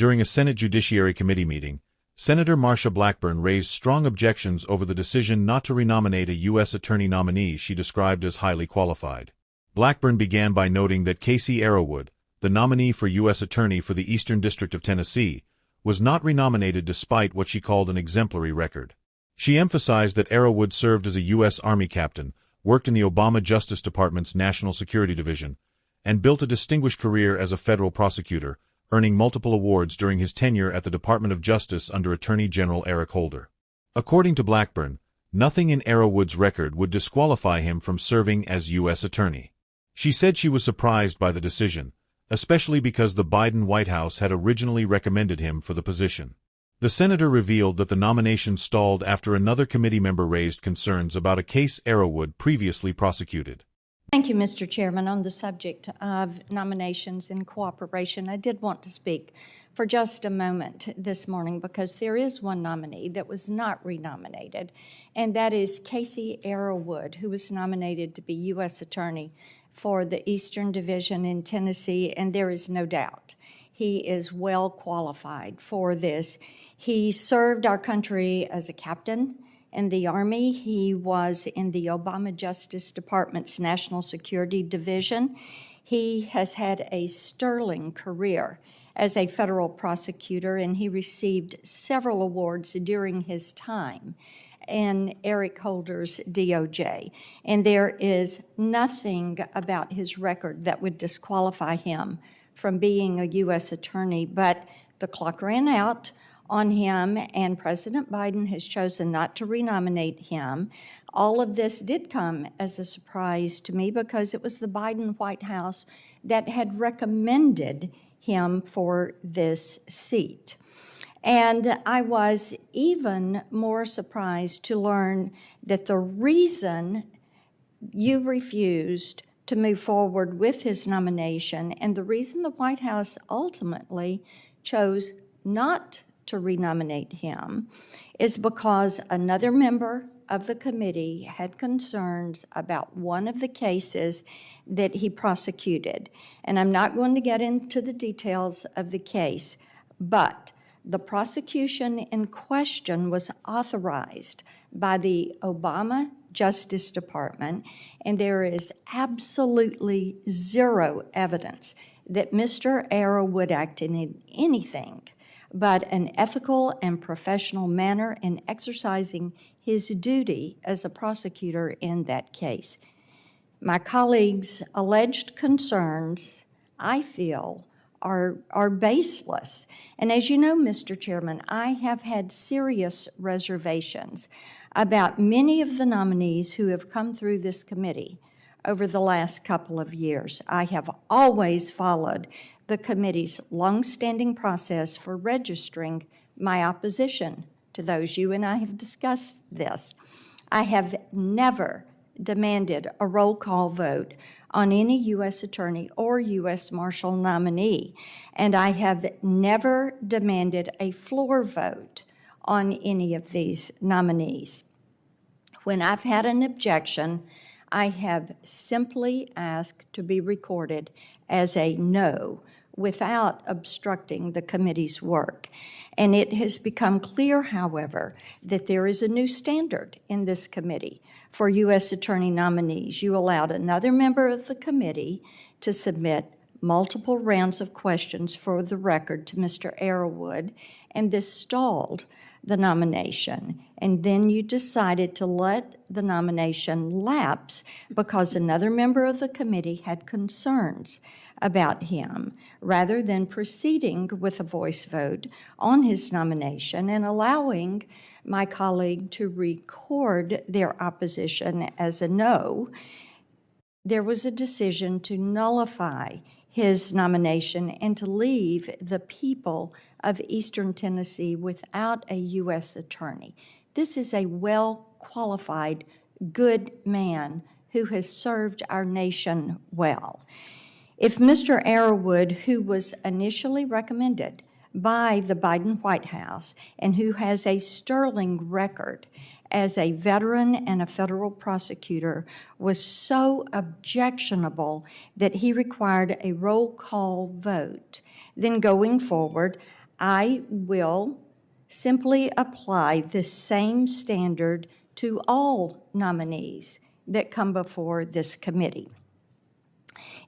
During a Senate Judiciary Committee meeting, Senator Marsha Blackburn raised strong objections over the decision not to renominate a U.S. attorney nominee she described as highly qualified. Blackburn began by noting that Casey Arrowwood, the nominee for U.S. Attorney for the Eastern District of Tennessee, was not renominated despite what she called an exemplary record. She emphasized that Arrowwood served as a U.S. Army captain, worked in the Obama Justice Department's National Security Division, and built a distinguished career as a federal prosecutor, earning multiple awards during his tenure at the Department of Justice under Attorney General Eric Holder. According to Blackburn, nothing in Arrowwood's record would disqualify him from serving as U.S. Attorney. She said she was surprised by the decision, especially because the Biden White House had originally recommended him for the position. The senator revealed that the nomination stalled after another committee member raised concerns about a case Arrowwood previously prosecuted. Thank you, Mr. Chairman. On the subject of nominations and cooperation, I did want to speak for just a moment this morning because there is one nominee that was not renominated, and that is Casey Arrowwood, who was nominated to be U.S. Attorney for the Eastern Division in Tennessee, and there is no doubt he is well qualified for this. He served our country as a captain in the Army. He was in the Obama Justice Department's National Security Division. He has had a sterling career as a federal prosecutor, and he received several awards during his time in Eric Holder's DOJ. And there is nothing about his record that would disqualify him from being a U.S. attorney, but the clock ran out on him, and President Biden has chosen not to renominate him. All of this did come as a surprise to me because it was the Biden White House that had recommended him for this seat. And I was even more surprised to learn that the reason you refused to move forward with his nomination and the reason the White House ultimately chose not to renominate him is because another member of the committee had concerns about one of the cases that he prosecuted. And I'm not going to get into the details of the case, but the prosecution in question was authorized by the Obama Justice Department, and there is absolutely zero evidence that Mr. Arrowwood acted in anything but an ethical and professional manner in exercising his duty as a prosecutor in that case. My colleagues' alleged concerns, I feel, are baseless. And as you know, Mr. Chairman, I have had serious reservations about many of the nominees who have come through this committee over the last couple of years. I have always followed the committee's longstanding process for registering my opposition to those. You and I have discussed this. I have never demanded a roll call vote on any U.S. attorney or U.S. Marshal nominee, and I have never demanded a floor vote on any of these nominees. When I've had an objection, I have simply asked to be recorded as a no without obstructing the committee's work. And it has become clear, however, that there is a new standard in this committee for U.S. attorney nominees. You allowed another member of the committee to submit multiple rounds of questions for the record to Mr. Arrowwood, and this stalled the nomination. And then you decided to let the nomination lapse because another member of the committee had concerns about him, rather than proceeding with a voice vote on his nomination and allowing my colleague to record their opposition as a no. There was a decision to nullify his nomination and to leave the people of Eastern Tennessee without a U.S. attorney. This is a well-qualified, good man who has served our nation well. If Mr. Arrowwood, who was initially recommended by the Biden White House and who has a sterling record as a veteran and a federal prosecutor, was so objectionable that he required a roll call vote, then going forward, I will simply apply the same standard to all nominees that come before this committee.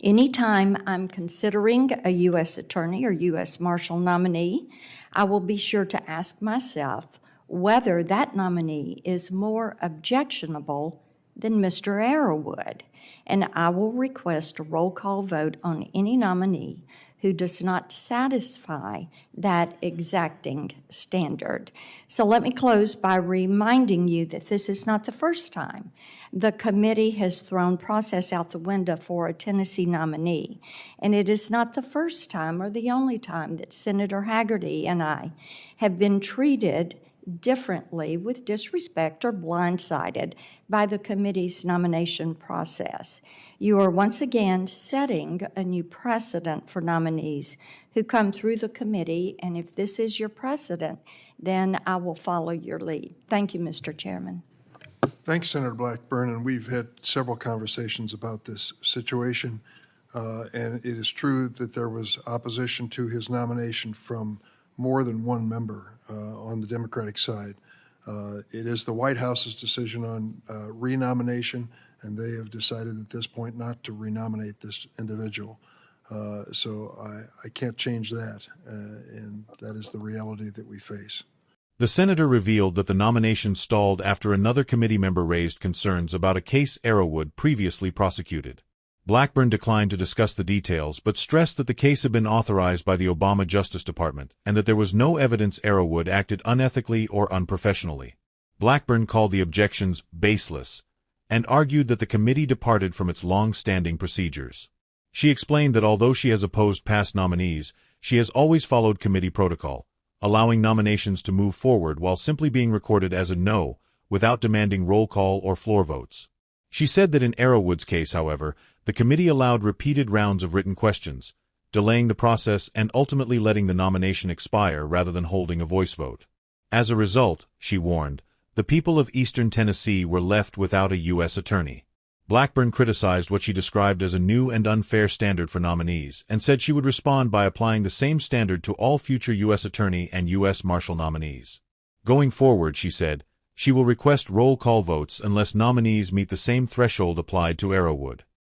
Anytime I'm considering a U.S. Attorney or U.S. Marshal nominee, I will be sure to ask myself whether that nominee is more objectionable than Mr. Arrowwood, and I will request a roll call vote on any nominee who does not satisfy that exacting standard. So let me close by reminding you that this is not the first time the committee has thrown process out the window for a Tennessee nominee, and it is not the first time or the only time that Senator Hagerty and I have been treated differently with disrespect or blindsided by the committee's nomination process. You are once again setting a new precedent for nominees who come through the committee, and if this is your precedent, then I will follow your lead. Thank you, Mr. Chairman. Thanks, Senator Blackburn, and we've had several conversations about this situation, and it is true that there was opposition to his nomination from more than one member on the Democratic side. It is the White House's decision on renomination, and they have decided at this point not to renominate this individual. So I can't change that, and that is the reality that we face. The senator revealed that the nomination stalled after another committee member raised concerns about a case Arrowwood previously prosecuted. Blackburn declined to discuss the details but stressed that the case had been authorized by the Obama Justice Department and that there was no evidence Arrowwood acted unethically or unprofessionally. Blackburn called the objections baseless and argued that the committee departed from its long-standing procedures. She explained that although she has opposed past nominees, she has always followed committee protocol, allowing nominations to move forward while simply being recorded as a no without demanding roll call or floor votes. She said that in Arrowwood's case, however, the committee allowed repeated rounds of written questions, delaying the process and ultimately letting the nomination expire rather than holding a voice vote. As a result, she warned, the people of Eastern Tennessee were left without a U.S. attorney. Blackburn criticized what she described as a new and unfair standard for nominees and said she would respond by applying the same standard to all future U.S. attorney and U.S. Marshal nominees. Going forward, she said, she will request roll call votes unless nominees meet the same threshold applied to Arrowwood.